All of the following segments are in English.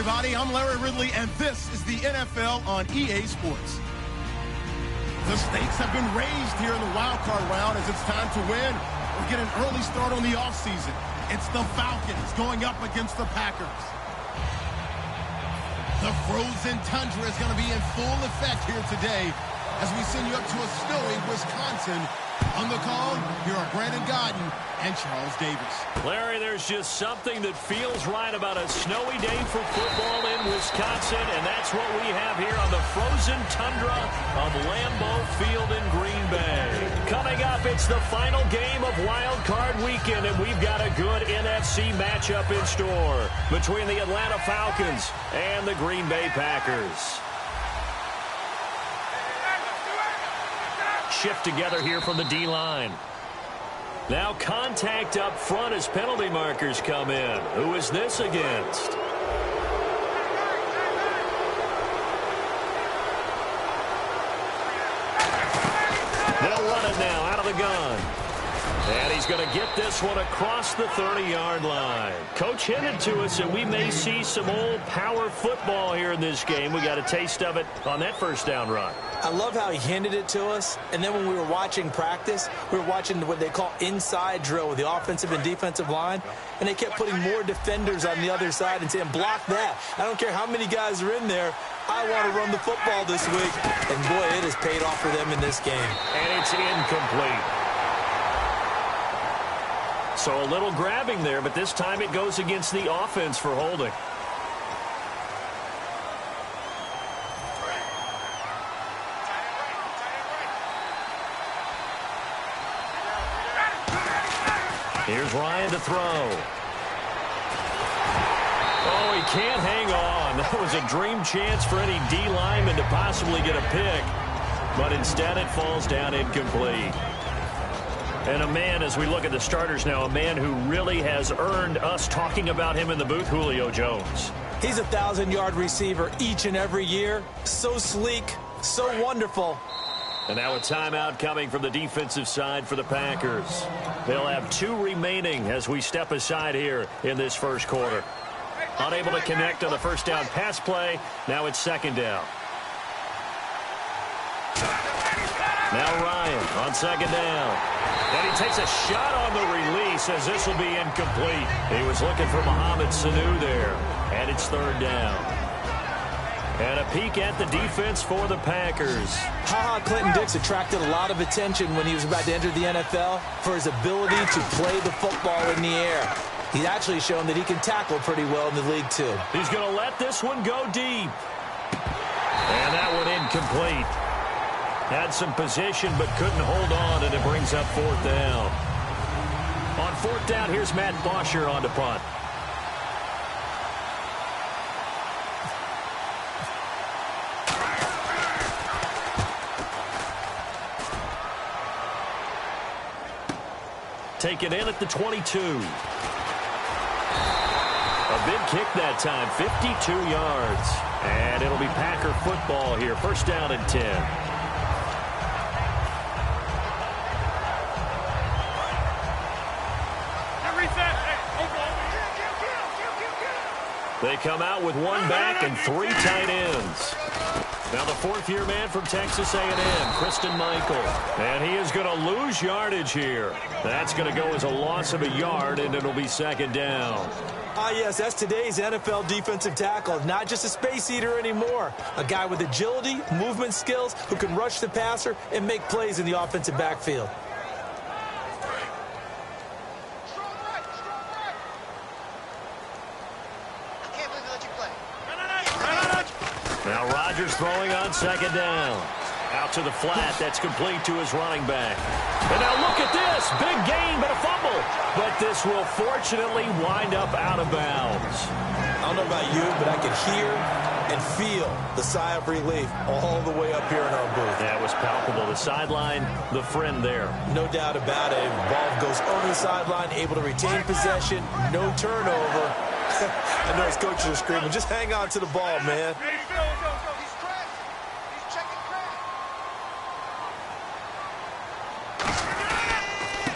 everybody. I'm Larry Ridley, and this is the NFL on EA Sports. The stakes have been raised here in the wild card round as it's time to win or get an early start on the offseason. It's the Falcons going up against the Packers. The frozen tundra is going to be in full effect here today as we send you up to a snowy Wisconsin. On the call, here are Brandon Godden and Charles Davis. Larry, there's just something that feels right about a snowy day for football in Wisconsin, and that's what we have here on the frozen tundra of Lambeau Field in Green Bay. Coming up, it's the final game of Wild Card Weekend, and we've got a good NFC matchup in store between the Atlanta Falcons and the Green Bay Packers. Shift together here from the D-line. Now contact up front as penalty markers come in. Who is this against? They'll run it now out of the gun. And he's going to get this one across the 30-yard line. Coach hinted to us that we may see some old power football here in this game. We got a taste of it on that first down run. I love how he hinted it to us, and then when we were watching practice, we were watching what they call inside drill with the offensive and defensive line, and they kept putting more defenders on the other side and saying, block that. I don't care how many guys are in there. I want to run the football this week. And, boy, it has paid off for them in this game. And it's incomplete. So a little grabbing there, but this time it goes against the offense for holding. Here's Ryan to throw. Oh, he can't hang on. That was a dream chance for any D lineman to possibly get a pick. But instead it falls down incomplete. And a man, as we look at the starters now, a man who really has earned us talking about him in the booth, Julio Jones. He's a 1,000-yard receiver each and every year. So sleek, so wonderful. And now a timeout coming from the defensive side for the Packers. They'll have 2 remaining as we step aside here in this first quarter. Unable to connect on the first down pass play. Now it's second down. Now Ryan on second down. And he takes a shot on the release as this will be incomplete. He was looking for Mohamed Sanu there. And it's third down. And a peek at the defense for the Packers. Ha-Ha Clinton-Dix attracted a lot of attention when he was about to enter the NFL for his ability to play the football in the air. He's actually shown that he can tackle pretty well in the league, too. He's going to let this one go deep. And that one incomplete. Had some position but couldn't hold on, and it brings up fourth down. On fourth down, here's Matt Bosher on to punt. Take it in at the 22. A big kick that time, 52 yards. And it'll be Packer football here. First down and 10. They come out with 1 back and 3 tight ends. Now the fourth-year man from Texas A&M, Christine Michael. And he is going to lose yardage here. That's going to go as a loss of a yard, and it'll be second down. Ah, yes, that's today's NFL defensive tackle. Not just a space eater anymore. A guy with agility, movement skills, who can rush the passer and make plays in the offensive backfield. Now Rodgers throwing on second down. Out to the flat. That's complete to his running back. And now look at this. Big gain, but a fumble. But this will fortunately wind up out of bounds. I don't know about you, but I could hear and feel the sigh of relief all the way up here in our booth. That was palpable. The sideline, the friend there. No doubt about it. Ball goes over the sideline, able to retain possession, no turnover. I know his coaches are screaming, just hang on to the ball, man.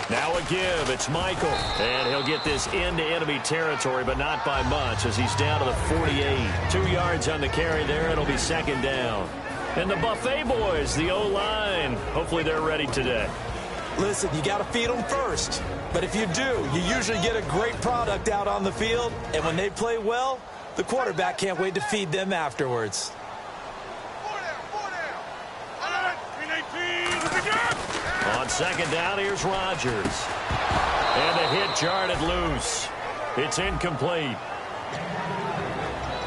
Now a give. It's Michael. And he'll get this into enemy territory, but not by much as he's down to the 48. 2 yards on the carry there. It'll be second down. And the Buffet boys, the O-line, hopefully they're ready today. Listen, you got to feed them first. But if you do, you usually get a great product out on the field. And when they play well, the quarterback can't wait to feed them afterwards. On second down, here's Rodgers. And the hit jarred it loose. It's incomplete.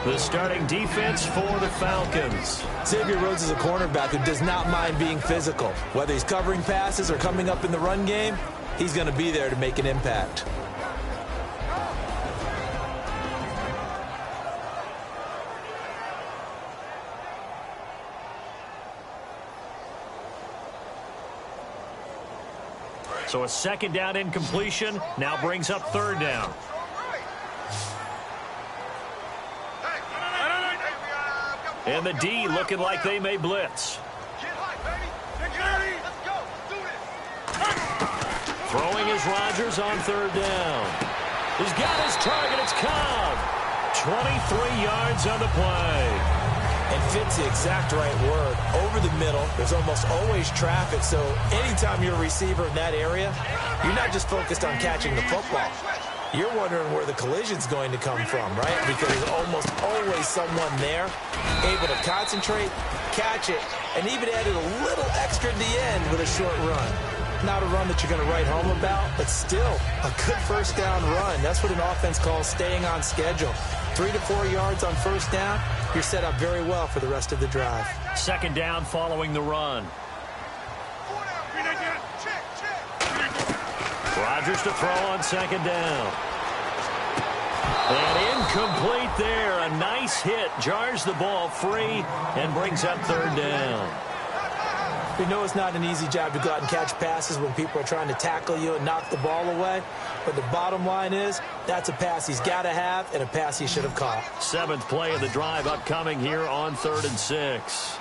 The starting defense for the Falcons. Xavier Rhodes is a cornerback who does not mind being physical. Whether he's covering passes or coming up in the run game, he's going to be there to make an impact. So a second down incompletion now brings up third down. And the D looking like they may blitz. Throwing is Rodgers on third down. He's got his target. It's Cobb. 23 yards on the play. And fits the exact right word. Over the middle, there's almost always traffic, so anytime you're a receiver in that area, you're not just focused on catching the football. You're wondering where the collision's going to come from, right? Because there's almost always someone there able to concentrate, catch it, and even added a little extra at the end with a short run. Not a run that you're going to write home about, but still a good first down run. That's what an offense calls staying on schedule. 3 to 4 yards on first down, you're set up very well for the rest of the drive. Second down following the run. Rodgers to throw on second down. And incomplete there. A nice hit. Jars the ball free and brings up third down. We know it's not an easy job to go out and catch passes when people are trying to tackle you and knock the ball away. But the bottom line is, that's a pass he's got to have and a pass he should have caught. 7th play of the drive upcoming here on 3rd and 6.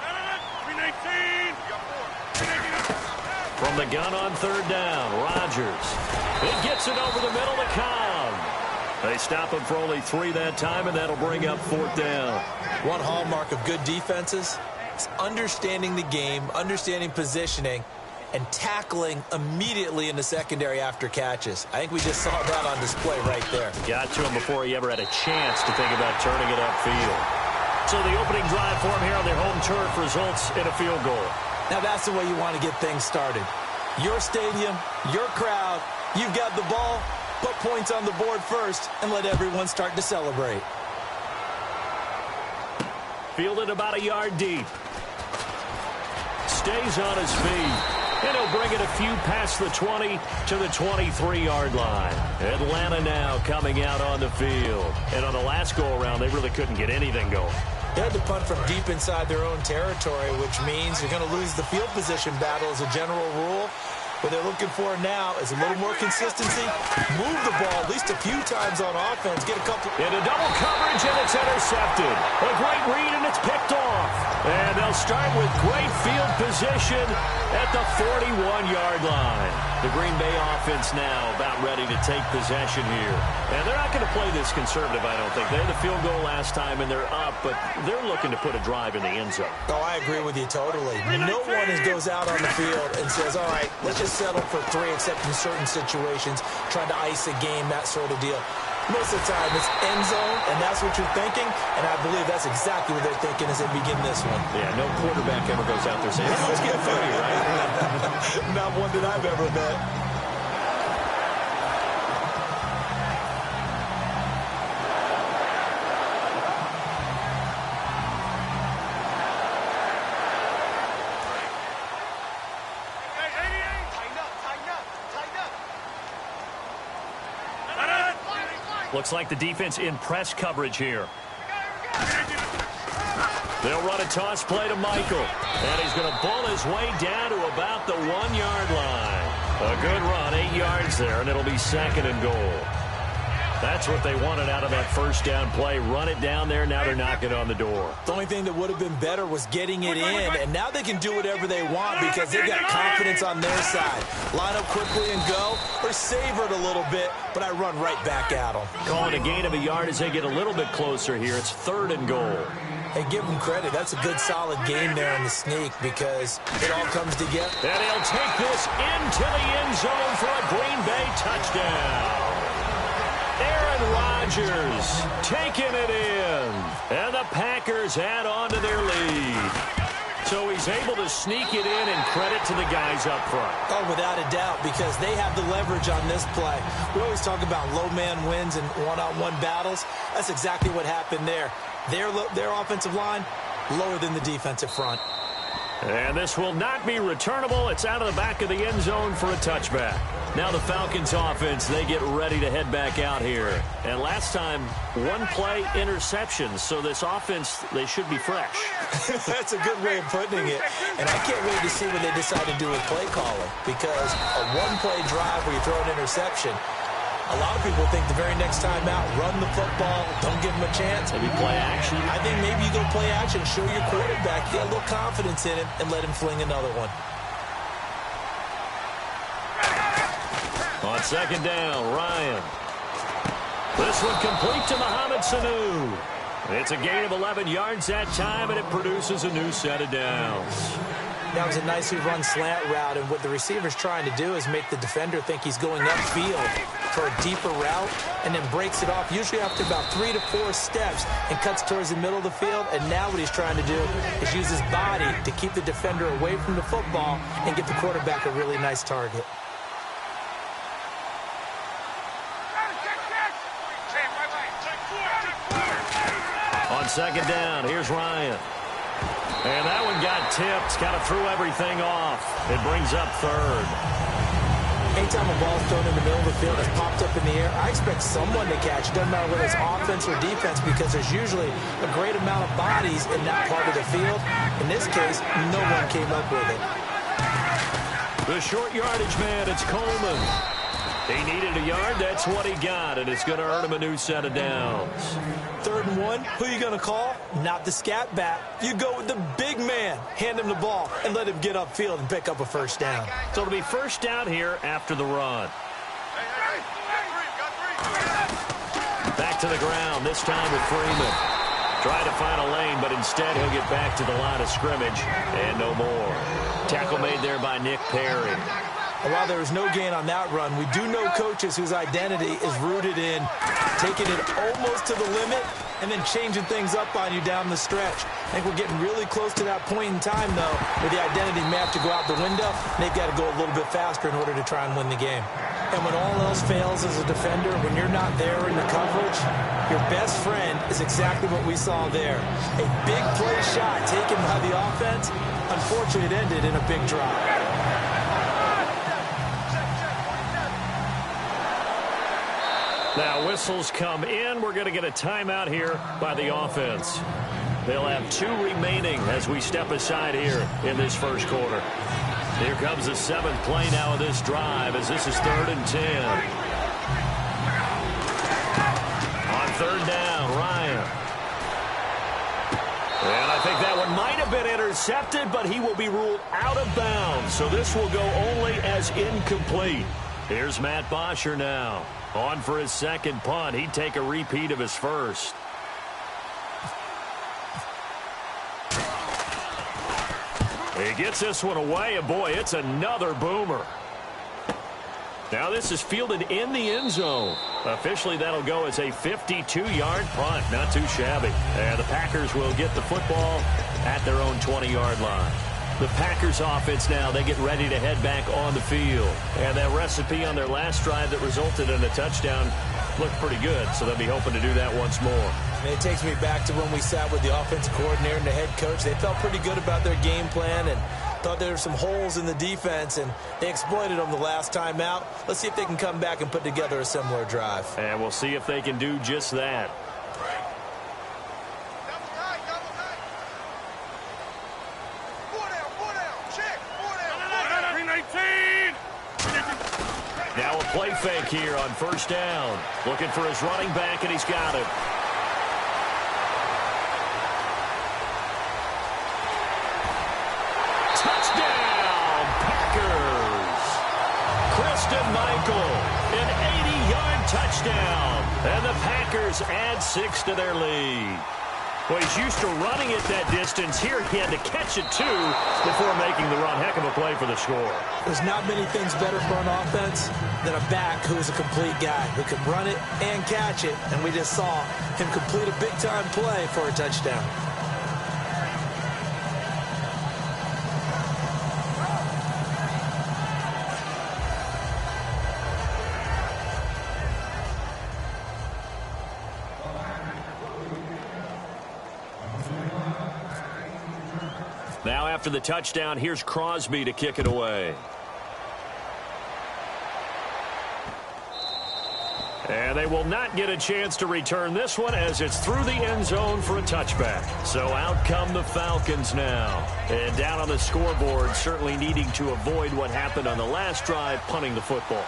From the gun on third down, Rodgers. It gets it over the middle to Cobb. They stop him for only 3 that time, and that'll bring up 4th down. One hallmark of good defenses is understanding the game, understanding positioning, and tackling immediately in the secondary after catches. I think we just saw that on display right there. Got to him before he ever had a chance to think about turning it upfield. So the opening drive for him here on their home turf results in a field goal. Now that's the way you want to get things started. Your stadium, your crowd, you've got the ball, put points on the board first, and let everyone start to celebrate. Fielded about a yard deep. Stays on his feet. And he'll bring it a few past the 20 to the 23-yard line. Atlanta now coming out on the field. And on the last go-around, they really couldn't get anything going. They had to punt from deep inside their own territory, which means you're going to lose the field position battle as a general rule. What they're looking for now is a little more consistency. Move the ball at least a few times on offense. Get a couple. Into double coverage, and it's intercepted. A great read, and it's picked off. And they'll start with great field position at the 41-yard line. The Green Bay offense now about ready to take possession here. And they're not going to play this conservative, I don't think. They had the field goal last time, and they're up, but they're looking to put a drive in the end zone. Oh, I agree with you totally. No one goes out on the field and says, all right, let's just settle for 3, except in certain situations, trying to ice a game, that sort of deal. Most of the time, it's end zone, and that's what you're thinking, and I believe that's exactly what they're thinking as they begin this one. Yeah, no quarterback ever goes out there saying, hey, let's get 30, right? Not one that I've ever met. Looks like the defense in press coverage here. They'll run a toss play to Michael. And he's going to bull his way down to about the 1-yard line. A good run, 8 yards there, and it'll be 2nd and goal. That's what they wanted out of that first down play. Run it down there. Now they're knocking on the door. The only thing that would have been better was getting it in, and now they can do whatever they want because they've got confidence on their side. Line up quickly and go, or savor it a little bit, but I run right back at them. Calling a gain of a yard as they get a little bit closer here. It's 3rd and goal. Hey, give them credit. That's a good, solid game there in the sneak because it all comes together. And he'll take this into the end zone for a Green Bay touchdown. Aaron Rodgers taking it in. And the Packers add on to their lead. So he's able to sneak it in, and credit to the guys up front. Oh, without a doubt, because they have the leverage on this play. We always talk about low man wins and one-on-one battles. That's exactly what happened there. Their offensive line, lower than the defensive front. And this will not be returnable. It's out of the back of the end zone for a touchback. Now the Falcons offense, they get ready to head back out here. And last time, one play interceptions. So this offense, they should be fresh. That's a good way of putting it. And I can't wait to see what they decide to do with play calling. Because a one-play drive where you throw an interception, a lot of people think the very next time out, run the football, don't give them a chance. Maybe play action. I think maybe you go play action, show your quarterback, get a little confidence in him, and let him fling another one. On 2nd down, Ryan. This one complete to Mohamed Sanu. It's a gain of 11 yards that time, and it produces a new set of downs. That was a nicely run slant route, and what the receiver's trying to do is make the defender think he's going upfield for a deeper route, and then breaks it off, usually after about 3 to 4 steps, and cuts towards the middle of the field. And now what he's trying to do is use his body to keep the defender away from the football and get the quarterback a really nice target. On 2nd down, here's Ryan. And that one got tipped, kind of threw everything off. It brings up 3rd. Anytime a ball's thrown in the middle of the field that's popped up in the air, I expect someone to catch. It doesn't matter whether it's offense or defense because there's usually a great amount of bodies in that part of the field. In this case, no one came up with it. The short yardage man, it's Coleman. He needed a yard, that's what he got, and it's going to earn him a new set of downs. 3rd and 1, who are you going to call? Not the scat back. You go with the big man. Hand him the ball and let him get upfield and pick up a 1st down. So it'll be 1st down here after the run. Back to the ground, this time with Freeman. Trying to find a lane, but instead he'll get back to the line of scrimmage, and no more. Tackle made there by Nick Perry. While there was no gain on that run, we do know coaches whose identity is rooted in taking it almost to the limit and then changing things up on you down the stretch. I think we're getting really close to that point in time, though, where the identity may have to go out the window, and they've got to go a little bit faster in order to try and win the game. And when all else fails as a defender, when you're not there in the coverage, your best friend is exactly what we saw there. A big play shot taken by the offense. Unfortunately, it ended in a big drop. Now whistles come in. We're going to get a timeout here by the offense. They'll have 2 remaining as we step aside here in this first quarter. Here comes the 7th play now of this drive as this is 3rd and 10. On 3rd down, Ryan. And I think that one might have been intercepted, but he will be ruled out of bounds. So this will go only as incomplete. Here's Matt Bosher now. On for his 2nd punt. He'd take a repeat of his first. He gets this one away, and boy, it's another boomer. Now this is fielded in the end zone. Officially, that'll go as a 52-yard punt. Not too shabby. And the Packers will get the football at their own 20-yard line. The Packers offense now, they get ready to head back on the field. And that recipe on their last drive that resulted in a touchdown looked pretty good, so they'll be hoping to do that once more. And it takes me back to when we sat with the offensive coordinator and the head coach. They felt pretty good about their game plan and thought there were some holes in the defense, and they exploited them the last time out. Let's see if they can come back and put together a similar drive. And we'll see if they can do just that. Now a play fake here on first down. Looking for his running back, and he's got it. Touchdown, Packers. Kristen Michael, an 80-yard touchdown. And the Packers add 6 to their lead. Well, he's used to running it that distance. Here he had to catch it, too, before making the run. Heck of a play for the score. There's not many things better for an offense than a back who is a complete guy who can run it and catch it. And we just saw him complete a big-time play for a touchdown. Now after the touchdown, here's Crosby to kick it away. And they will not get a chance to return this one as it's through the end zone for a touchback. So out come the Falcons now. And down on the scoreboard, certainly needing to avoid what happened on the last drive, punting the football.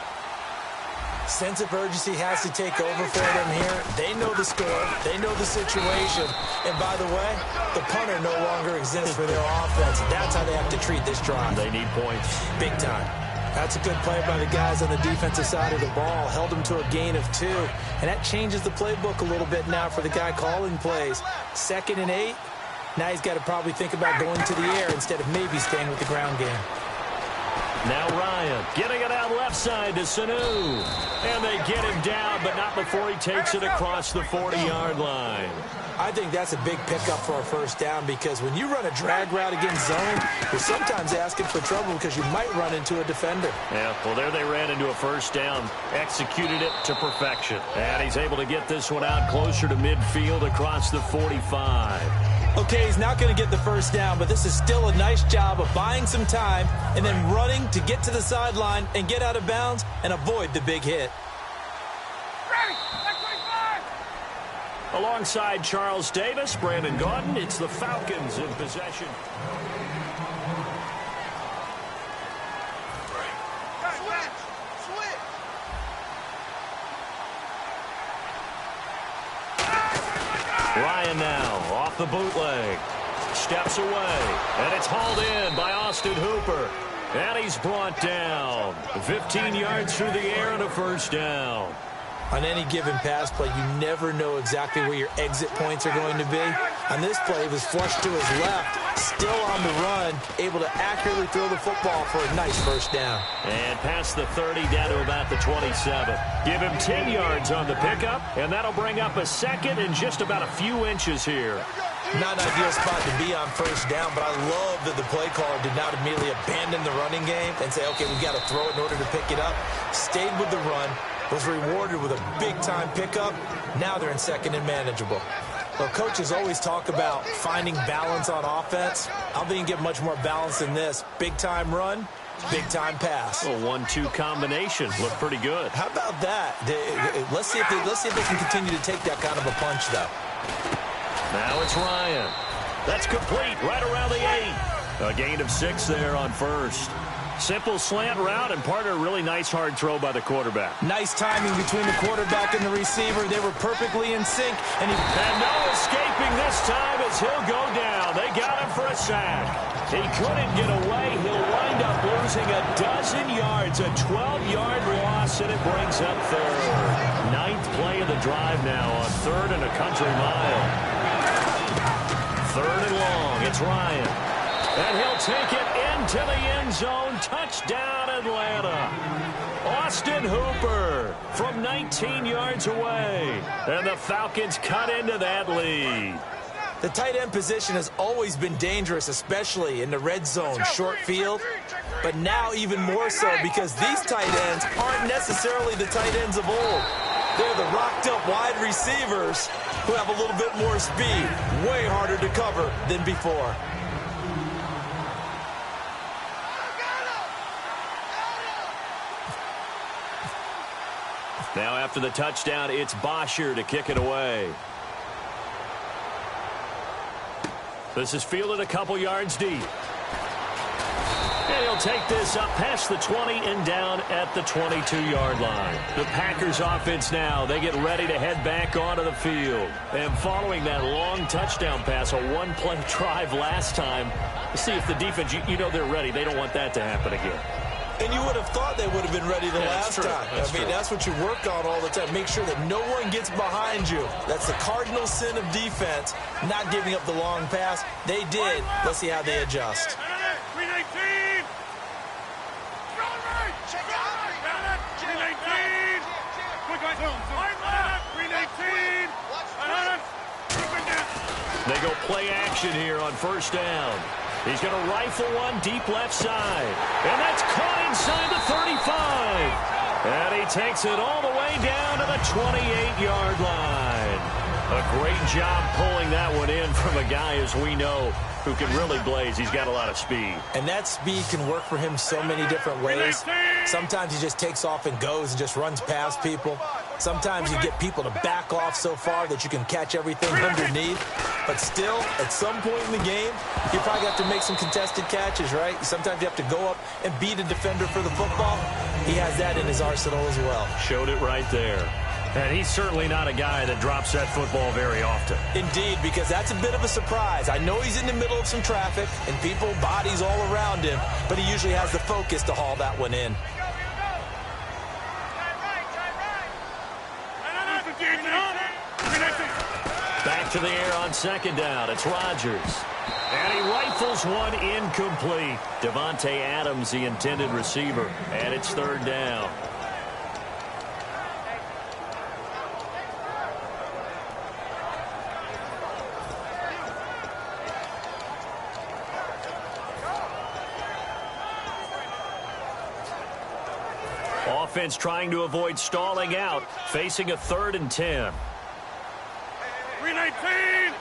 Sense of urgency has to take over for them here. They know the score. They know the situation. And by the way, the punter no longer exists for their offense. That's how they have to treat this drive. They need points. Big time. That's a good play by the guys on the defensive side of the ball. Held them to a gain of 2. And that changes the playbook a little bit now for the guy calling plays. 2nd and 8. Now he's got to probably think about going to the air instead of maybe staying with the ground game. Now Ryan getting it out left side to Sanu. And they get him down, but not before he takes it across the 40-yard line. I think that's a big pickup for a first down because when you run a drag route against zone, you're sometimes asking for trouble because you might run into a defender. Yeah, well, there they ran into a first down, executed it to perfection. And he's able to get this one out closer to midfield across the 45. Okay, he's not going to get the first down, but this is still a nice job of buying some time and then running to get to the sideline and get out of bounds and avoid the big hit. Alongside Charles Davis, Brandon Gaudin, it's the Falcons in possession. Ryan now off the bootleg. Steps away, and it's hauled in by Austin Hooper. And he's brought down. 15 yards through the air and a first down. On any given pass play, you never know exactly where your exit points are going to be. On this play, he was flushed to his left, still on the run, able to accurately throw the football for a nice first down. And past the 30 down to about the 27. Give him 10 yards on the pickup, and that'll bring up a second and just about a few inches here. Not an ideal spot to be on first down, but I love that the play caller did not immediately abandon the running game and say, okay, we've got to throw it in order to pick it up. Stayed with the run, was rewarded with a big-time pickup. Now they're in second and manageable. Well, coaches always talk about finding balance on offense. I don't think you can get much more balance than this. Big-time run, big-time pass. A 1-2 combination. Looked pretty good. How about that? Let's see if they can continue to take that kind of a punch, though. Now it's Ryan. That's complete right around the 8. A gain of 6 there on first. Simple slant route and part of a really nice hard throw by the quarterback. Nice timing between the quarterback and the receiver. They were perfectly in sync. And no escaping this time as he'll go down. They got him for a sack. He couldn't get away. He'll wind up losing a dozen yards. A 12-yard loss, and it brings up third. 9th play of the drive now on 3rd and a country mile. 3rd and long. It's Ryan. And he'll take it into the end zone. Touchdown, Atlanta. Austin Hooper from 19 yards away. And the Falcons cut into that lead. The tight end position has always been dangerous, especially in the red zone, short field. But now even more so because these tight ends aren't necessarily the tight ends of old. They're the rocked-up wide receivers who have a little bit more speed, way harder to cover than before. Now after the touchdown, it's Bosher to kick it away. This is fielded a couple yards deep. And he'll take this up past the 20 and down at the 22-yard line. The Packers offense now, they get ready to head back onto the field. And following that long touchdown pass, a one-play drive last time, see if the defense, you know they're ready. They don't want that to happen again. And you would have thought they would have been ready the last time. That's what you work on all the time. Make sure that no one gets behind you. That's the cardinal sin of defense, not giving up the long pass. They did. Let's see how they adjust. They go play action here on first down. He's going to rifle one deep left side. And that's caught inside the 35. And he takes it all the way down to the 28-yard line. A great job pulling that one in from a guy, as we know, who can really blaze. He's got a lot of speed. And that speed can work for him so many different ways. Sometimes he just takes off and goes and just runs past people. Sometimes you get people to back off so far that you can catch everything underneath. But still, at some point in the game, you probably have to make some contested catches, right? Sometimes you have to go up and beat a defender for the football. He has that in his arsenal as well. Showed it right there. And he's certainly not a guy that drops that football very often. Indeed, because that's a bit of a surprise. I know he's in the middle of some traffic and people, bodies all around him, but he usually has the focus to haul that one in. Back to the air on second down. It's Rodgers. And he rifles one incomplete. Devontae Adams, the intended receiver. And it's third down. Offense trying to avoid stalling out, facing a 3rd and 10. 319.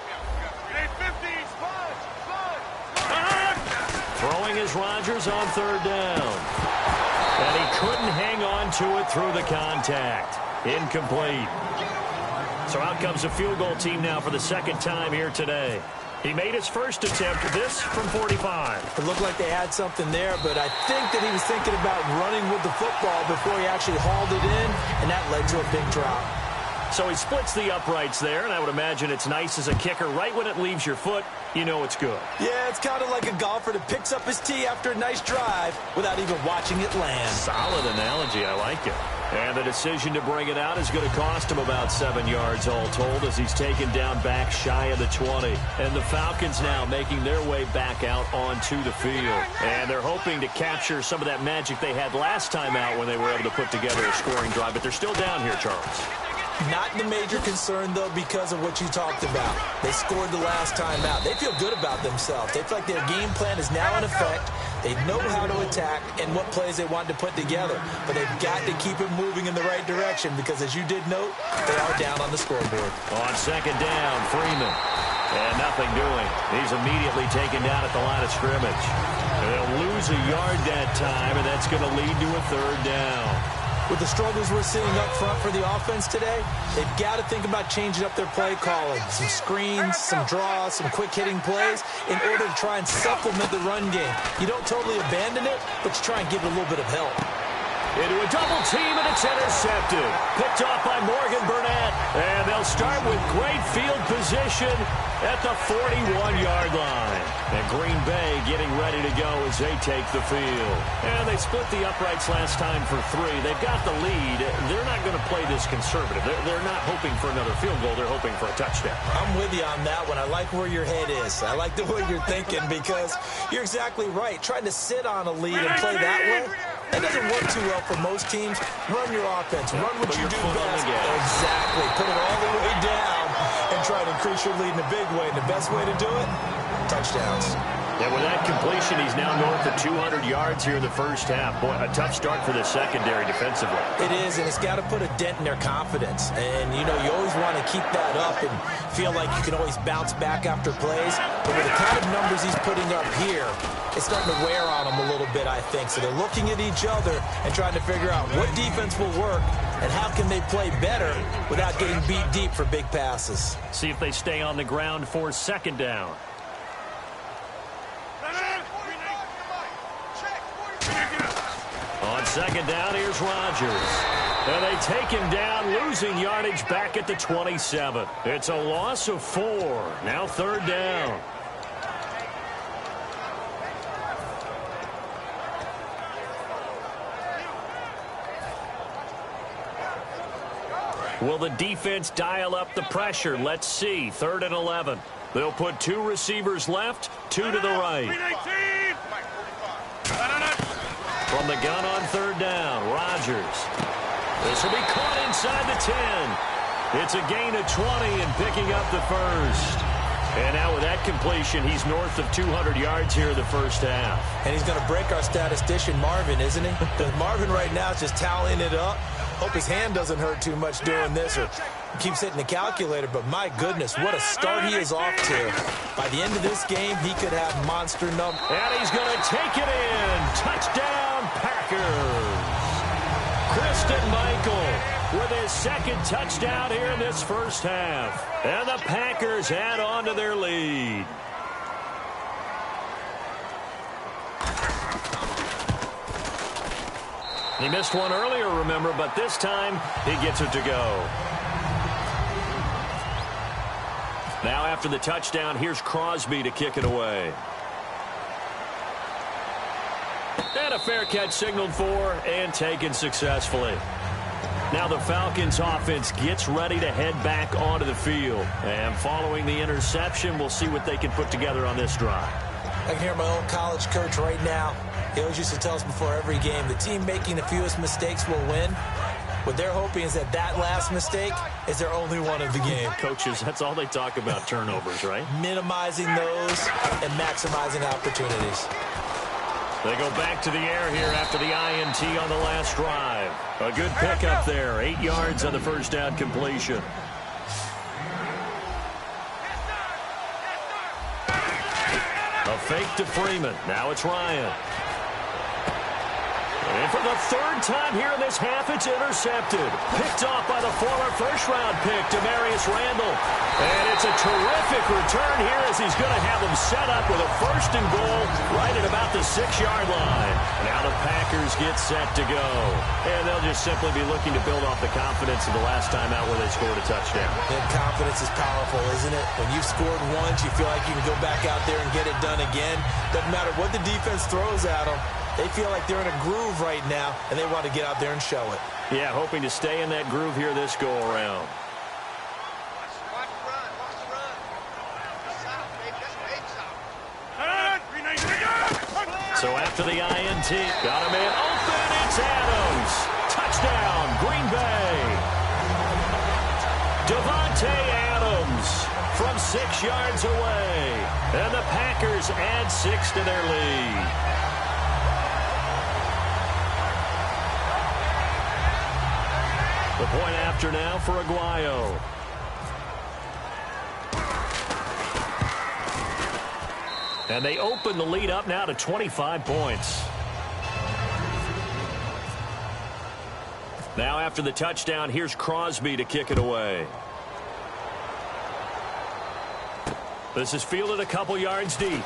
Throwing is Rodgers on third down. And he couldn't hang on to it through the contact. Incomplete. So out comes a field goal team now for the second time here today. He made his first attempt, this from 45. It looked like they had something there, but I think that he was thinking about running with the football before he actually hauled it in, and that led to a big drop. So he splits the uprights there, and I would imagine it's nice as a kicker. Right when it leaves your foot, you know it's good. Yeah, it's kind of like a golfer that picks up his tee after a nice drive without even watching it land. Solid analogy. I like it. And the decision to bring it out is going to cost him about 7 yards all told as he's taken down back shy of the 20. And the Falcons now making their way back out onto the field. And they're hoping to capture some of that magic they had last time out when they were able to put together a scoring drive. But they're still down here, Charles. Not the major concern, though, because of what you talked about. They scored the last time out. They feel good about themselves. They feel like their game plan is now in effect. They know how to attack and what plays they want to put together. But they've got to keep it moving in the right direction because, as you did note, they are down on the scoreboard. On second down, Freeman. And nothing doing. He's immediately taken down at the line of scrimmage. They'll lose a yard that time, and that's going to lead to a third down. With the struggles we're seeing up front for the offense today, they've got to think about changing up their play calling. Some screens, some draws, some quick-hitting plays in order to try and supplement the run game. You don't totally abandon it, but you try and give it a little bit of help. Into a double team, and it's intercepted. Picked off by Morgan Burnett. And they'll start with great field position at the 41-yard line. And Green Bay getting ready to go as they take the field. And they split the uprights last time for 3. They've got the lead. They're not going to play this conservative. They're not hoping for another field goal. They're hoping for a touchdown. I'm with you on that one. I like where your head is. I like the way you're thinking because you're exactly right. Trying to sit on a lead and play that way, that doesn't work too well for most teams. Run your offense. Run what you do best. Exactly. Put it all the way down and try to increase your lead in a big way. And the best way to do it, touchdowns. And with that completion, he's now north of 200 yards here in the first half. Boy, a tough start for the secondary defensively. It is, and it's got to put a dent in their confidence. And, you know, you always want to keep that up and feel like you can always bounce back after plays. But with the kind of numbers he's putting up here, it's starting to wear on them a little bit, I think. So they're looking at each other and trying to figure out what defense will work and how can they play better without getting beat deep for big passes. See if they stay on the ground for second down. Second down, here's Rodgers. And they take him down, losing yardage back at the 27. It's a loss of 4. Now third down. Will the defense dial up the pressure? Let's see. 3rd and 11. They'll put 2 receivers left, 2 to the right. From the gun on third down, Rodgers. This will be caught inside the 10. It's a gain of 20 and picking up the first. And now with that completion, he's north of 200 yards here in the first half. And he's going to break our statistician, Marvin, isn't he? Because Marvin right now is just tallying it up. Hope his hand doesn't hurt too much doing this or keeps hitting the calculator. But my goodness, what a start he is off to. By the end of this game, he could have monster numbers. And he's going to take it in. Touchdown, Packers. Christian Michael with his second touchdown here in this first half. And the Packers add on to their lead. He missed one earlier, remember, but this time he gets it to go. Now after the touchdown, here's Crosby to kick it away. And a fair catch signaled for and taken successfully. Now the Falcons offense gets ready to head back onto the field. And following the interception, we'll see what they can put together on this drive. I can hear my old college coach right now. He always used to tell us before every game, the team making the fewest mistakes will win. What they're hoping is that last mistake is their only one of the game. Coaches, that's all they talk about, turnovers, right? Minimizing those and maximizing opportunities. They go back to the air here after the INT on the last drive. A good pickup there. 8 yards on the first down completion. A fake to Freeman. Now it's Ryan. And for the 3rd time here in this half, it's intercepted. Picked off by the former first-round pick, Demarius Randall. And it's a terrific return here as he's going to have them set up with a 1st and goal right at about the 6-yard line. Now the Packers get set to go. And they'll just simply be looking to build off the confidence of the last time out where they scored a touchdown. And confidence is powerful, isn't it? When you've scored once, you feel like you can go back out there and get it done again. Doesn't matter what the defense throws at them. They feel like they're in a groove right now, and they want to get out there and show it. Yeah, hoping to stay in that groove here this go-around. So after the INT, got a man open, it's Adams. Touchdown, Green Bay. Devontae Adams from 6 yards away. And the Packers add 6 to their lead. The point after now for Aguayo. And they open the lead up now to 25 points. Now after the touchdown, here's Crosby to kick it away. This is fielded a couple yards deep.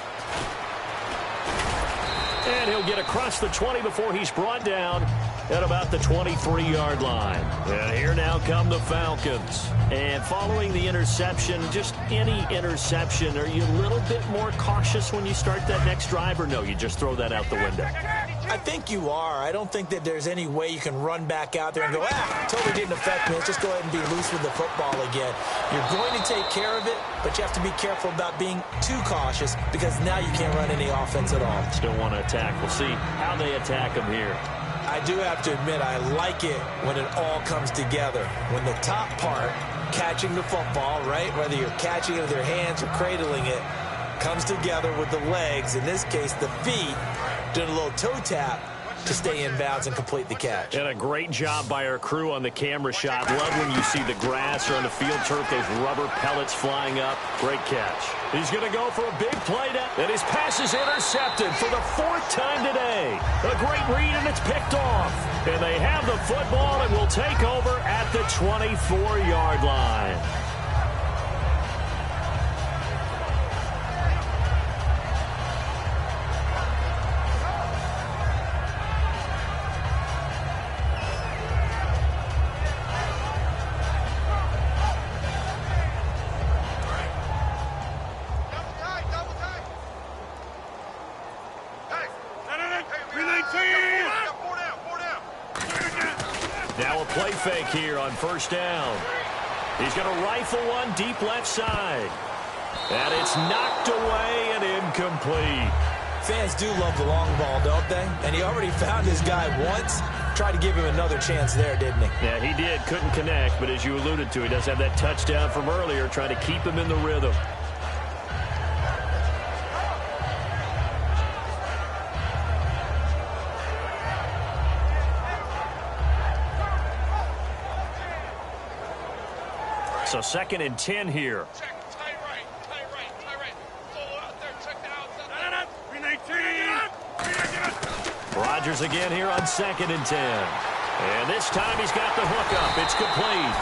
And he'll get across the 20 before he's brought down at about the 23-yard line. And here now come the Falcons. And following the interception, just any interception, are you a little bit more cautious when you start that next drive, or no, you just throw that out the window? I think you are. I don't think that there's any way you can run back out there and go, totally didn't affect me. Let's just go ahead and be loose with the football again. You're going to take care of it, but you have to be careful about being too cautious because now you can't run any offense at all. Still want to attack. We'll see how they attack them here. I do have to admit, I like it when it all comes together. When the top part, catching the football, right, whether you're catching it with your hands or cradling it, comes together with the legs, in this case the feet, doing a little toe tap to stay in bounds and complete the catch. And a great job by our crew on the camera shot. Love when you see the grass or on the field turf, those rubber pellets flying up. Great catch. He's going to go for a big play down, and his pass is intercepted for the 4th time today. A great read, and it's picked off. And they have the football and will take over at the 24-yard line. Now a play fake here on first down. He's going to rifle one deep left side. And it's knocked away and incomplete. Fans do love the long ball, don't they? And he already found his guy once. Tried to give him another chance there, didn't he? Yeah, he did. Couldn't connect, but as you alluded to, he does have that touchdown from earlier, trying to keep him in the rhythm. So 2nd and 10 here. Tie right. Solo out there. Check the outside. Rodgers again here on 2nd and 10. And this time he's got the hook up. It's complete.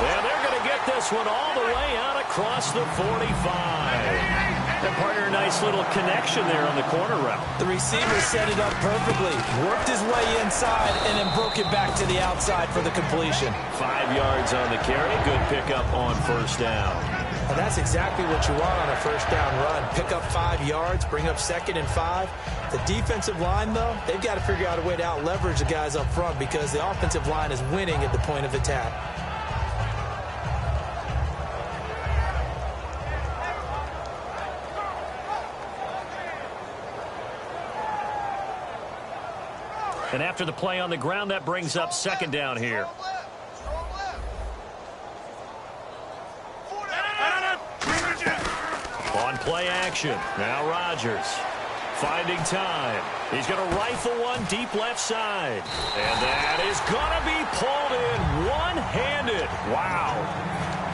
And they're going to get this one all the way out across the 45. And partner, a nice little connection there on the corner route. The receiver set it up perfectly, worked his way inside, and then broke it back to the outside for the completion. 5 yards on the carry. Good pickup on first down. And that's exactly what you want on a first down run. Pick up 5 yards, bring up 2nd and 5. The defensive line, though, they've got to figure out a way to out-leverage the guys up front because the offensive line is winning at the point of attack. And after the play on the ground, that brings up 2nd down here. On play action. Now Rodgers finding time. He's going to rifle one deep left side. And that is going to be pulled in one-handed. Wow.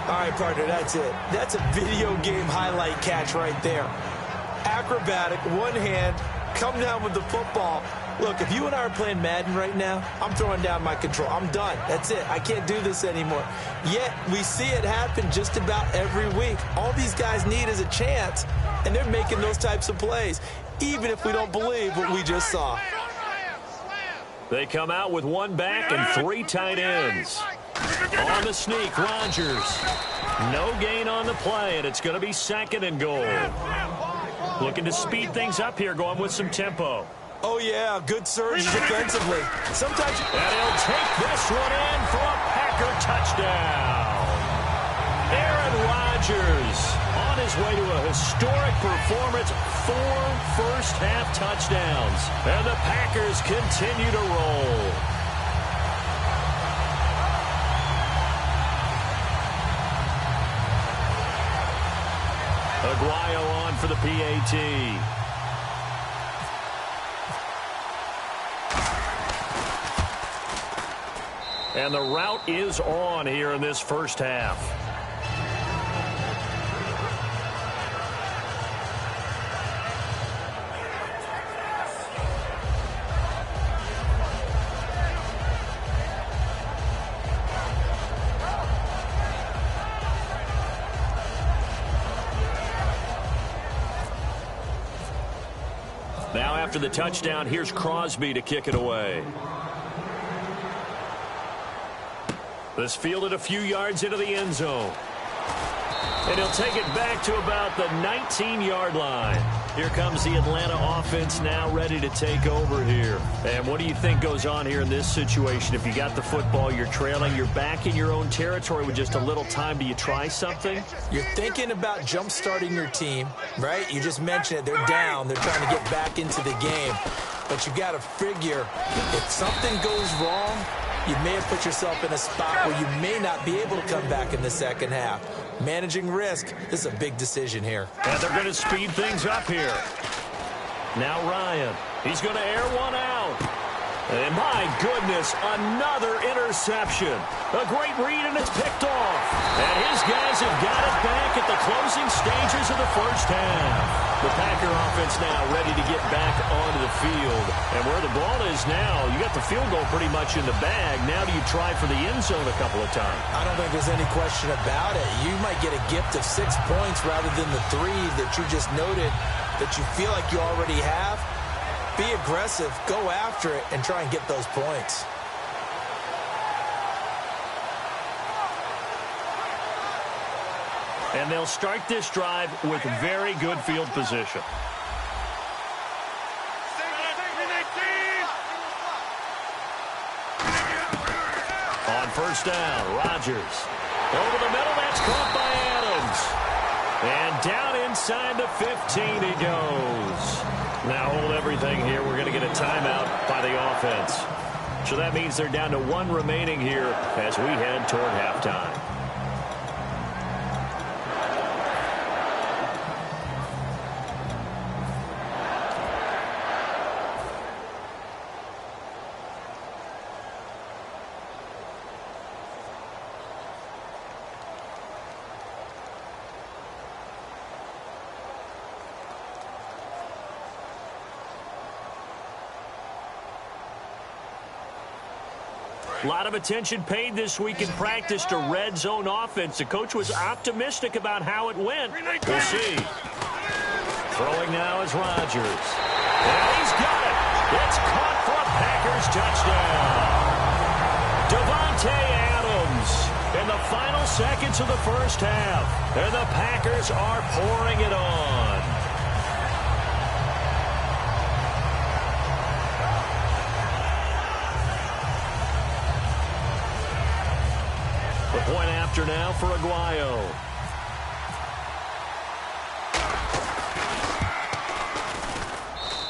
All right, partner, that's it. That's a video game highlight catch right there. Acrobatic, one hand, come down with the football. Look, if you and I are playing Madden right now, I'm throwing down my control. I'm done. That's it. I can't do this anymore. Yet, we see it happen just about every week. All these guys need is a chance, and they're making those types of plays, even if we don't believe what we just saw. They come out with one back and 3 tight ends. On the sneak, Rodgers. No gain on the play, and it's going to be 2nd and goal. Looking to speed things up here, going with some tempo. Oh, yeah, good surge defensively. Sometimes you... And he'll take this one in for a Packer touchdown. Aaron Rodgers on his way to a historic performance, 4 first-half touchdowns. And the Packers continue to roll. Aguayo on for the PAT. And the route is on here in this first half. Now after the touchdown, here's Crosby to kick it away. This fielded a few yards into the end zone. And he'll take it back to about the 19-yard line. Here comes the Atlanta offense now ready to take over here. And what do you think goes on here in this situation? If you got the football, you're trailing, you're back in your own territory with just a little time. Do you try something? You're thinking about jump-starting your team, right? You just mentioned it. They're down. They're trying to get back into the game. But you got to figure if something goes wrong, you may have put yourself in a spot where you may not be able to come back in the second half. Managing risk, this is a big decision here. And they're going to speed things up here. Now Ryan, he's going to air one out. And my goodness, another interception. A great read, and it's picked off. And his guys have got it back at the closing stages of the first half. The Packer offense now ready to get back onto the field. And where the ball is now, you got the field goal pretty much in the bag. Now do you try for the end zone a couple of times? I don't think there's any question about it. You might get a gift of 6 points rather than the 3 that you just noted that you feel like you already have. Be aggressive, go after it, and try and get those points. And they'll start this drive with very good field position. first down. Rodgers over the middle. That's caught by Adams. And down inside the 15 he goes. Now hold everything here. We're going to get a timeout by the offense. So that means they're down to 1 remaining here as we head toward halftime. A lot of attention paid this week in practice to red zone offense. The coach was optimistic about how it went. We'll see. Throwing now is Rodgers. And he's got it. It's caught for a Packers touchdown. Davante Adams in the final seconds of the first half. And the Packers are pouring it on. The point after now for Aguayo.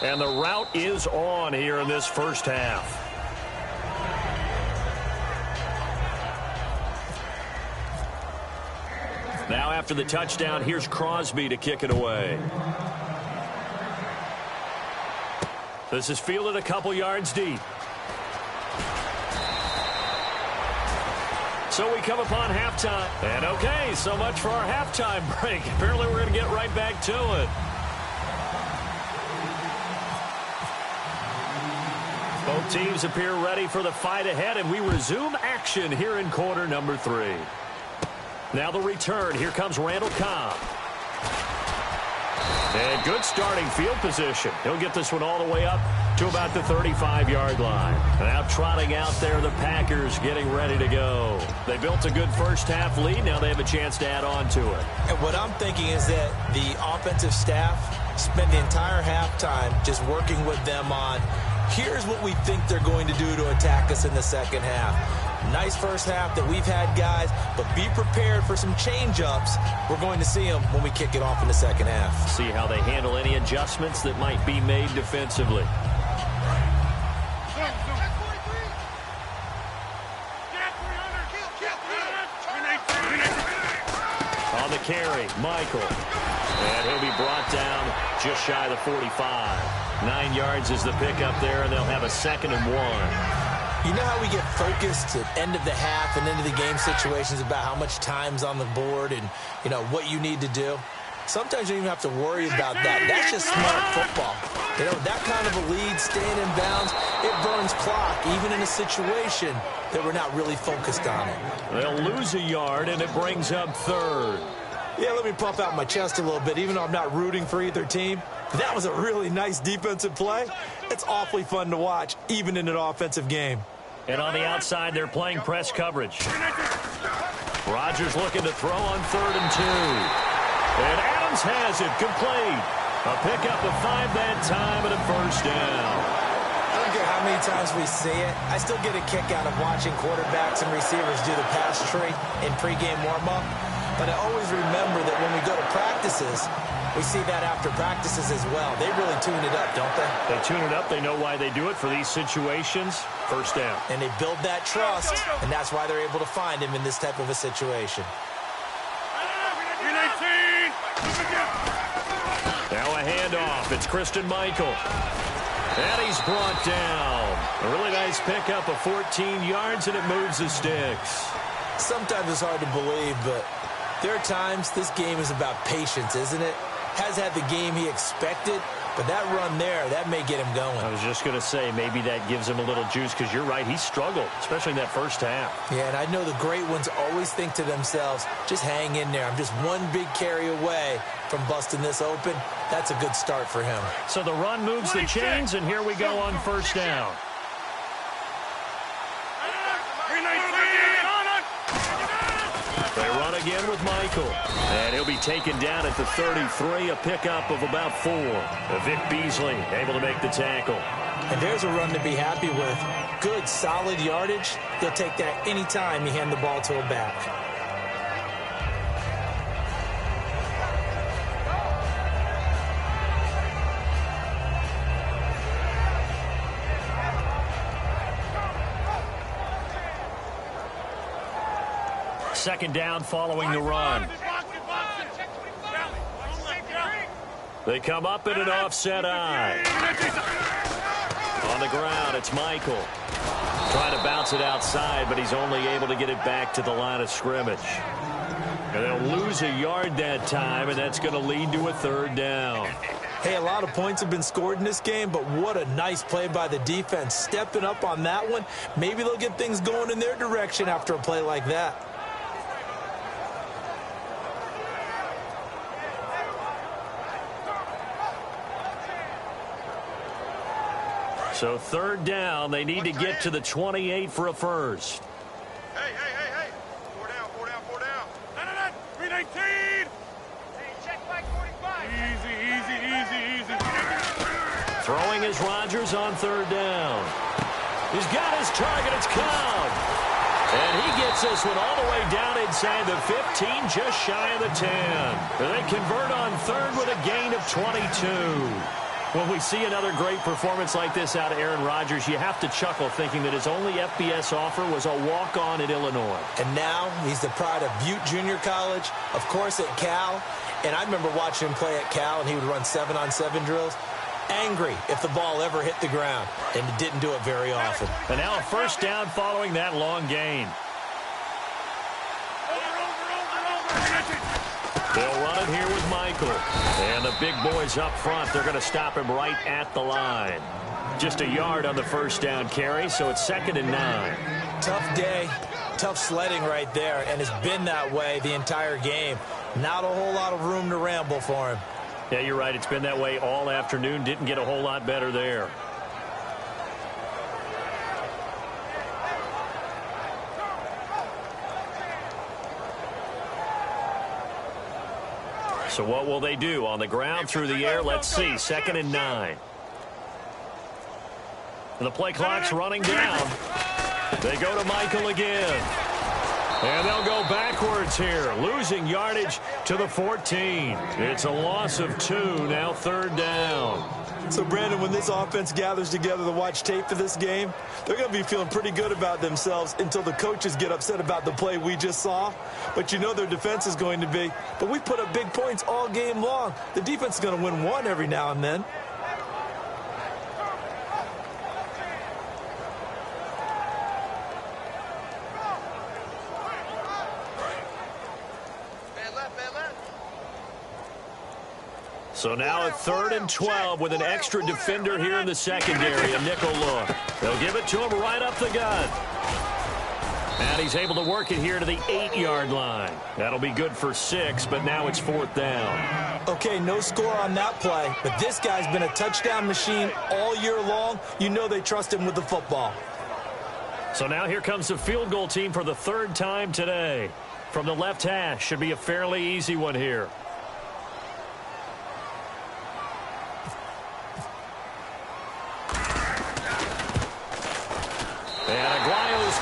And the route is on here in this first half. Now after the touchdown, here's Crosby to kick it away. This is fielded a couple yards deep. So we come upon halftime. And okay, so much for our halftime break. Apparently we're going to get right back to it. Both teams appear ready for the fight ahead, and we resume action here in quarter number 3. Now the return. Here comes Randall Cobb. And good starting field position. He'll get this one all the way up to about the 35-yard line. Now trotting out there, the Packers getting ready to go. They built a good first-half lead. Now they have a chance to add on to it. And what I'm thinking is that the offensive staff spent the entire halftime just working with them on, here's what we think they're going to do to attack us in the second half. Nice first half that we've had, guys, but be prepared for some change-ups. We're going to see them when we kick it off in the second half. See how they handle any adjustments that might be made defensively. On the carry, Michael. And he'll be brought down just shy of the 45. 9 yards is the pickup there, and they'll have a 2nd and 1. You know how we get focused at end of the half and into the game situations about how much time's on the board and, you know, what you need to do? Sometimes you don't even have to worry about that. That's just smart football. You know, that kind of a lead, staying in bounds, it burns clock, even in a situation that we're not really focused on it. They'll lose a yard, and it brings up 3rd. Yeah, let me puff out my chest a little bit, even though I'm not rooting for either team. That was a really nice defensive play. It's awfully fun to watch, even in an offensive game. And on the outside, they're playing press coverage. Rodgers looking to throw on 3rd and 2. And Adams has it complete. A pickup of 5 that time and a first down. I don't care how many times we see it. I still get a kick out of watching quarterbacks and receivers do the pass tree in pregame warm-up. But I always remember that when we go to practices, we see that after practices as well. They really tune it up, don't they? They tune it up. They know why they do it for these situations. First down. And they build that trust, and that's why they're able to find him in this type of a situation. Now a handoff. It's Christian Michael. And he's brought down. A really nice pickup of 14 yards, and it moves the sticks. Sometimes it's hard to believe, but there are times this game is about patience, isn't it? Has had the game he expected, but that run there, that may get him going. I was just going to say, maybe that gives him a little juice, because you're right, he struggled, especially in that first half. Yeah, and I know the great ones always think to themselves, just hang in there. I'm just one big carry away from busting this open. That's a good start for him. So the run moves the chains, and here we go on first down. They run again with Michael. And he'll be taken down at the 33, a pickup of about 4. Vic Beasley able to make the tackle. And there's a run to be happy with. Good, solid yardage. He'll take that anytime you hand the ball to a back. Second down following the run. They come up in an offset eye. On the ground, it's Michael. Trying to bounce it outside, but he's only able to get it back to the line of scrimmage. And they'll lose a yard that time, and that's going to lead to a third down. Hey, a lot of points have been scored in this game, but what a nice play by the defense. Stepping up on that one, maybe they'll get things going in their direction after a play like that. So third down, they need to get to the 28 for a first. Hey. 4 down. 319. Hey, check Mike 45. Easy. Throwing is Rodgers on third down. He's got his target. It's Cobb. And he gets this one all the way down inside the 15, just shy of the 10. They convert on third with a gain of 22. When we see another great performance like this out of Aaron Rodgers, you have to chuckle thinking that his only FBS offer was a walk-on at Illinois. And now he's the pride of Butte Junior College, of course at Cal. And I remember watching him play at Cal, and he would run 7-on-7 drills. Angry if the ball ever hit the ground, and he didn't do it very often. And now a first down following that long gain. They'll run it here with Michael. And the big boys up front, they're going to stop him right at the line. Just a yard on the first down carry, so it's 2nd and 9. Tough day, tough sledding right there, and it's been that way the entire game. Not a whole lot of room to ramble for him. Yeah, you're right. It's been that way all afternoon. Didn't get a whole lot better there. So what will they do? On the ground, through the air, let's see. 2nd and 9. The play clock's running down. They go to Michael again. And they'll go backwards here, losing yardage to the 14. It's a loss of 2, now third down. So, Brandon, when this offense gathers together to watch tape for this game, they're going to be feeling pretty good about themselves until the coaches get upset about the play we just saw. But you know their defense is going to be. But we put up big points all game long. The defense is going to win one every now and then. So now at 3rd and 12 with an extra defender here in the secondary, a nickel look. They'll give it to him right up the gut. And he's able to work it here to the 8-yard line. That'll be good for 6, but now it's 4th down. Okay, no score on that play, but this guy's been a touchdown machine all year long. You know they trust him with the football. So now here comes the field goal team for the 3rd time today. From the left hash, should be a fairly easy one here.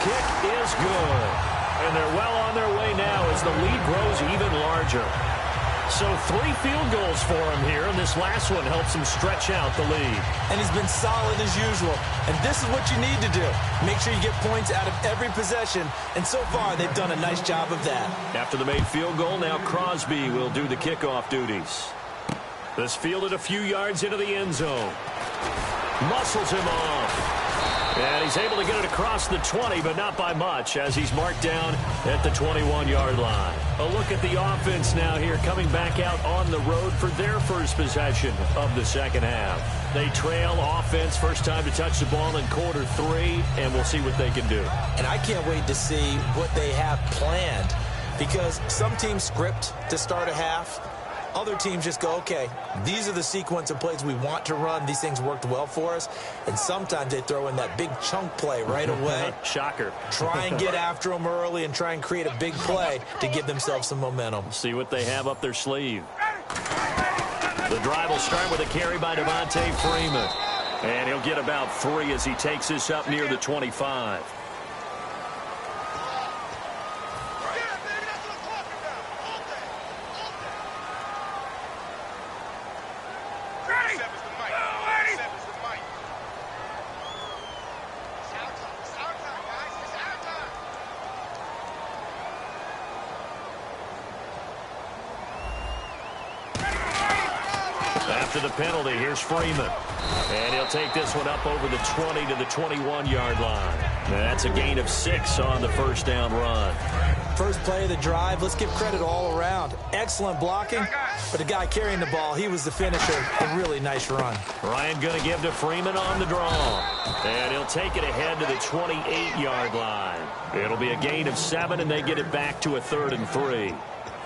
Kick is good. And they're well on their way now as the lead grows even larger. So 3 field goals for him here, and this last one helps him stretch out the lead. And he's been solid as usual. And this is what you need to do. Make sure you get points out of every possession. And so far, they've done a nice job of that. After the made field goal, now Crosby will do the kickoff duties. This fielded a few yards into the end zone. Muscles him off. And he's able to get it across the 20, but not by much, as he's marked down at the 21-yard line. A look at the offense now here, coming back out on the road for their first possession of the second half. They trail offense, first time to touch the ball in quarter 3, and we'll see what they can do. And I can't wait to see what they have planned, because some teams script to start a half. Other teams just go, okay, these are the sequence of plays we want to run. These things worked well for us. And sometimes they throw in that big chunk play right away. Shocker. Try and get after them early and try and create a big play to give themselves some momentum. See what they have up their sleeve. The drive will start with a carry by Devontae Freeman. And he'll get about 3 as he takes this up near the 25. After the penalty, here's Freeman. And he'll take this one up over the 20 to the 21-yard line. That's a gain of 6 on the first down run. First play of the drive, let's give credit all around. Excellent blocking, but the guy carrying the ball, he was the finisher. A really nice run. Ryan going to give to Freeman on the draw. And he'll take it ahead to the 28-yard line. It'll be a gain of 7, and they get it back to a 3rd and 3.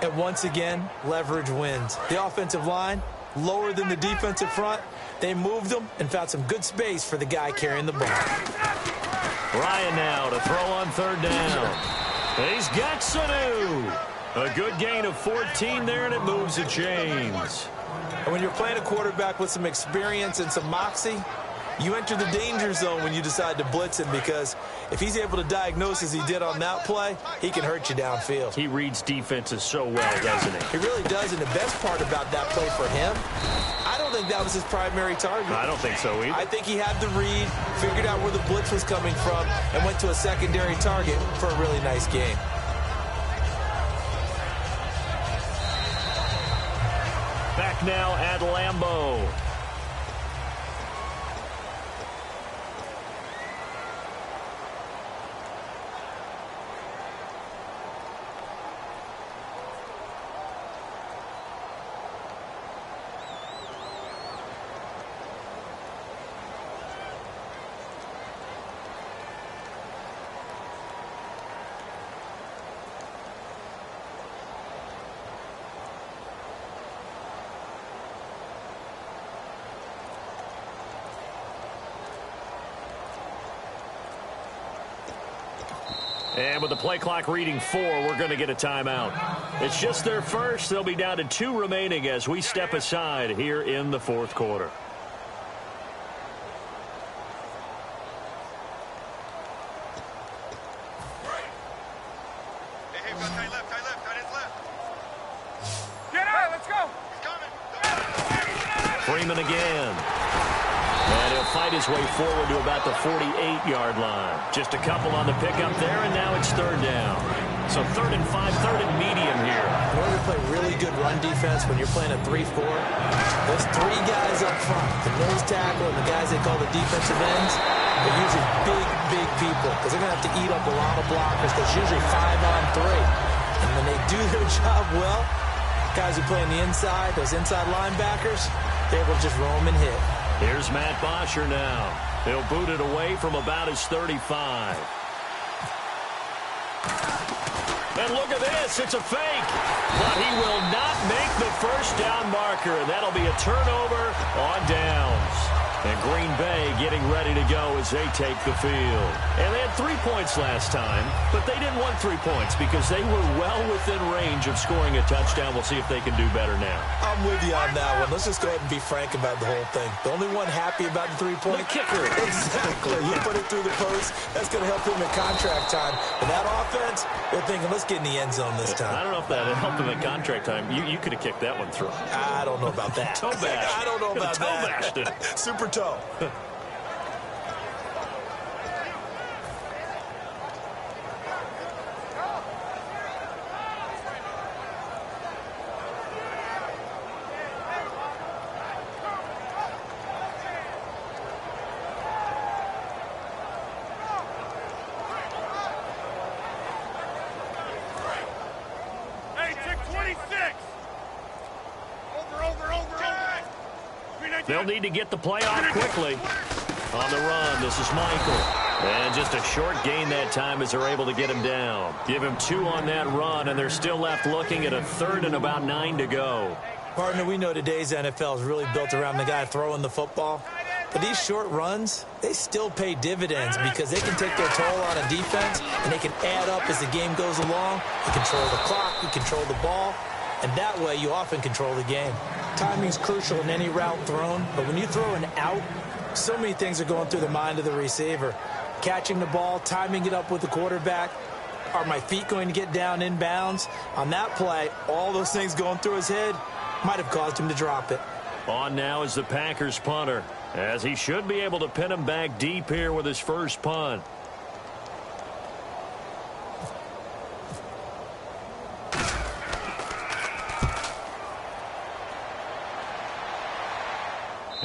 And once again, leverage wins. The offensive line, lower than the defensive front. They moved them and found some good space for the guy carrying the ball. Ryan now to throw on 3rd down. He's got Sanu. A good gain of 14 there, and it moves the chains. And when you're playing a quarterback with some experience and some moxie, you enter the danger zone when you decide to blitz him, because if he's able to diagnose as he did on that play, he can hurt you downfield. He reads defenses so well, doesn't he? He really does, and the best part about that play for him, I don't think that was his primary target. I don't think so either. I think he had the read, figured out where the blitz was coming from, and went to a secondary target for a really nice game. Back now at Lambeau. And with the play clock reading 4, we're going to get a timeout. It's just their first. They'll be down to 2 remaining as we step aside here in the 4th quarter. Hey, tight left, tight ends left. Get out, let's go. He's coming. Freeman again. And he'll fight his way forward to about the 48-yard line. Just a couple on the pickup there, and now it's 3rd down. So 3rd and 5, 3rd and medium here. In order to play really good run defense when you're playing a 3-4, those 3 guys up front, the nose tackle and the guys they call the defensive ends, they're usually big people, because they're going to have to eat up a lot of blockers. There's usually 5 on 3. And when they do their job well, guys who play on the inside, those inside linebackers, they're able to just roam and hit. Here's Matt Bosher now. He'll boot it away from about his 35. And look at this. It's a fake. But he will not make the first down marker. That'll be a turnover on downs. And Green Bay getting ready to go as they take the field. And they had 3 points last time, but they didn't want 3 points because they were well within range of scoring a touchdown. We'll see if they can do better now. I'm with you on that one. Let's just go ahead and be frank about the whole thing. The only one happy about the 3-point kicker. Exactly. You put it through the post. That's going to help him in contract time. But that offense, they're thinking, let's get in the end zone this time. I don't know if that helped him in contract time. You could have kicked that one through. I don't know about that. Toe bash. I don't know about toe that. bashed it. Super toe. They'll need to get the play off quickly. On the run, this is Michael. And just a short gain that time as they're able to get him down. Give him 2 on that run, and they're still left looking at a 3rd and about 9 to go. Partner, we know today's NFL is really built around the guy throwing the football. But these short runs, they still pay dividends because they can take their toll on a defense, and they can add up as the game goes along. You control the clock, you control the ball, and that way you often control the game. Timing's crucial in any route thrown, but when you throw an out, so many things are going through the mind of the receiver. Catching the ball, timing it up with the quarterback. Are my feet going to get down inbounds? On that play, all those things going through his head might have caused him to drop it. On now is the Packers punter, as he should be able to pin him back deep here with his first punt.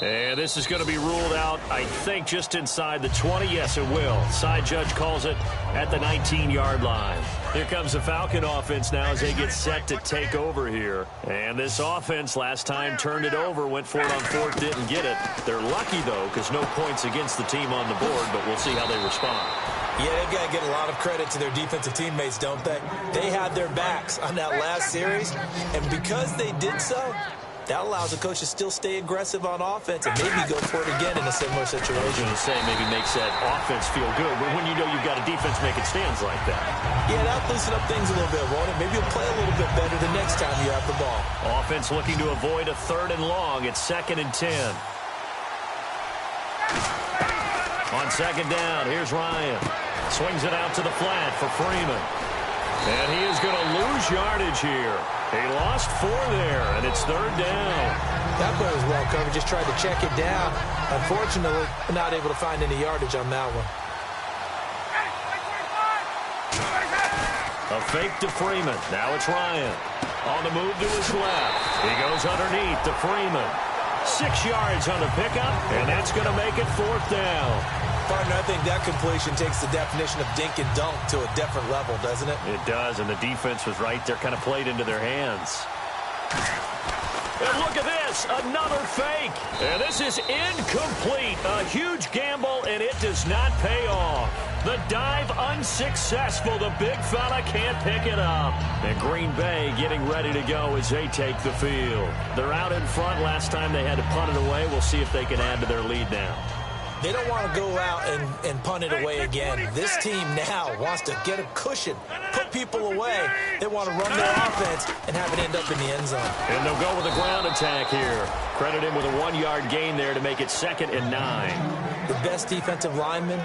And this is going to be ruled out, I think, just inside the 20. Yes, it will. Side judge calls it at the 19-yard line. Here comes the Falcon offense now as they get set to take over here. And this offense last time turned it over, went for it on fourth, didn't get it. They're lucky, though, because no points against the team on the board, but we'll see how they respond. Yeah, they've got to get a lot of credit to their defensive teammates, don't they? They had their backs on that last series, and because they did so, that allows the coach to still stay aggressive on offense and maybe go for it again in a similar situation. I was going to say maybe makes that offense feel good, but when you know you've got a defense making stands like that. Yeah, that'll loosen up things a little bit, won't it? Maybe you'll play a little bit better the next time you have the ball. Offense looking to avoid a 3rd and long. It's 2nd and 10. On 2nd down, here's Ryan. Swings it out to the flat for Freeman. And he is going to lose yardage here. He lost 4 there, and it's 3rd down. That play was well covered. Just tried to check it down. Unfortunately, not able to find any yardage on that one. A fake to Freeman. Now it's Ryan. On the move to his left. He goes underneath to Freeman. 6 yards on the pickup, and that's going to make it 4th down. Partner, I think that completion takes the definition of dink and dunk to a different level, doesn't it? It does, and the defense was right there, kind of played into their hands. And look at this, another fake. And this is incomplete. A huge gamble, and it does not pay off. The dive unsuccessful. The big fella can't pick it up. And Green Bay getting ready to go as they take the field. They're out in front. Last time they had to punt it away. We'll see if they can add to their lead now. They don't want to go out and punt it away again. This team now wants to get a cushion, put people away. They want to run their offense and have it end up in the end zone. And they'll go with a ground attack here. Credit him with a 1-yard gain there to make it 2nd and 9. The best defensive linemen,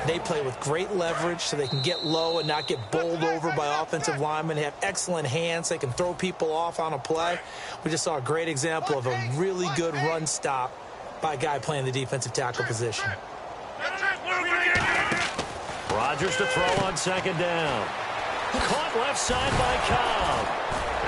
they play with great leverage so they can get low and not get bowled over by offensive linemen. They have excellent hands. They can throw people off on a play. We just saw a great example of a really good run stop by a guy playing the defensive tackle position. Rodgers to throw on 2nd down. Caught left side by Cobb.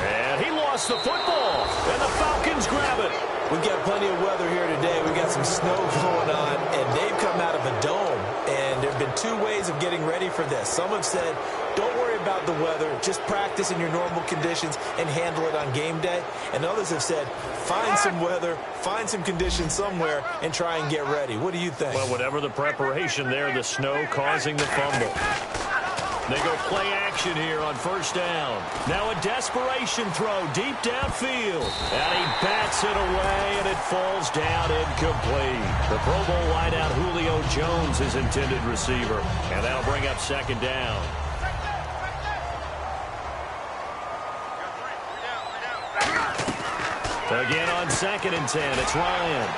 And he lost the football. And the Falcons grab it. We've got plenty of weather here today. We've got some snow going on, and they've come out of a dome. And there have been 2 ways of getting ready for this. Some have said, don't worry about the weather. Just practice in your normal conditions and handle it on game day. And others have said, find some weather, find some conditions somewhere, and try and get ready. What do you think? Well, whatever the preparation there, the snow causing the fumble. They go play action here on 1st down. Now a desperation throw deep downfield. And he bats it away, and it falls down incomplete. The Pro Bowl wideout Julio Jones is intended receiver. And that'll bring up 2nd down. Again on 2nd and 10, it's Ryan.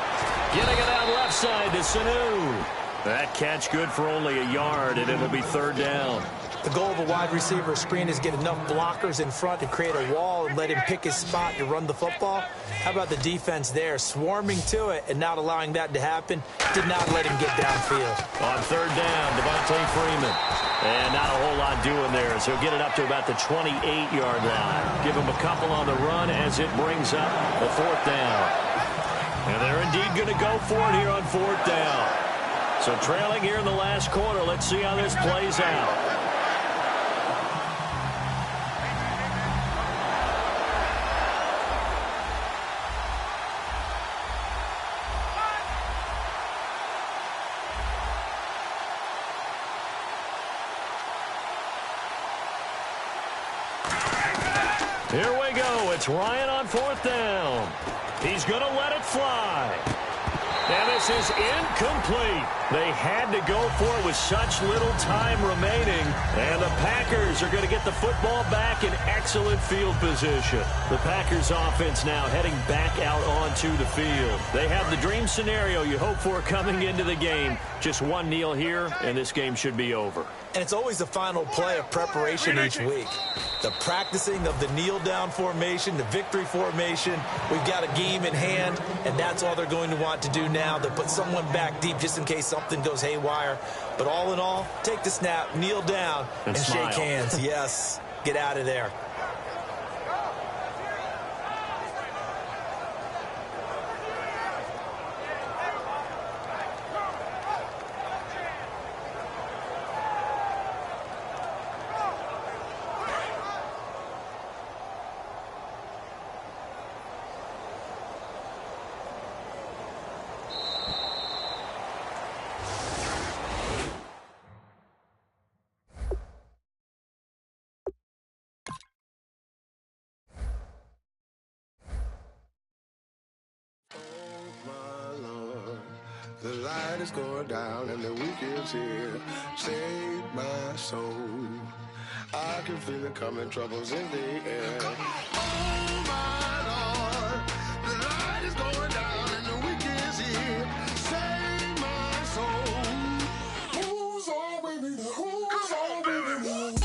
Getting it out left side to Sanu. That catch good for only a yard, and it'll be 3rd down. The goal of a wide receiver screen is get enough blockers in front to create a wall and let him pick his spot to run the football. How about the defense there, swarming to it and not allowing that to happen? Did not let him get downfield. On 3rd down, Devontae Freeman. And not a whole lot doing there, so he'll get it up to about the 28-yard line. Give him a couple on the run as it brings up the 4th down. And they're indeed going to go for it here on 4th down. So trailing here in the last quarter, let's see how this plays out. Here we go. It's Ryan on 4th down. He's going to let it fly. And this is incomplete. They had to go for it with such little time remaining. And the Packers are going to get the football back in excellent field position. The Packers offense now heading back out onto the field. They have the dream scenario you hope for coming into the game. Just one kneel here, and this game should be over. And it's always the final play of preparation each week. The practicing of the kneel-down formation, the victory formation. We've got a game in hand, and that's all they're going to want to do now. They'll put someone back deep just in case something goes haywire. But all in all, take the snap, kneel down, and shake hands. Yes, get out of there. The light is going down and the week is here. Save my soul. I can feel it coming, troubles in the air. Oh my Lord, the light is going down and the week is here. Save my soul. Who's all with me? Who's all with me?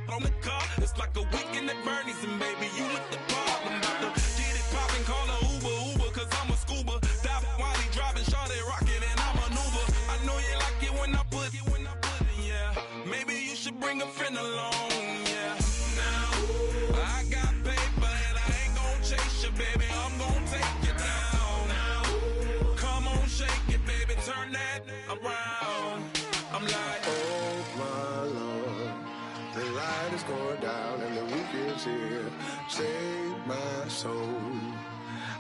On the car, it's like a weekend at Bernie's, and baby, you with the problem. About to get it poppin', call a Uber, cause I'm a scuba. Dive while he driving, shawty rockin', and I maneuver. I know you like it when I put it, yeah. Maybe you should bring a friend along, yeah. Now, I got paper, and I ain't gon' chase you, baby. I'm gon' take you down. Now, come on, shake it, baby, turn that around. I'm like, oh my Lord. The light is going down and the week is here. Save my soul.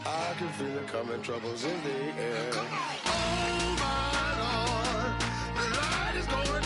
I can feel it coming, troubles in the air. Oh my Lord, the light is going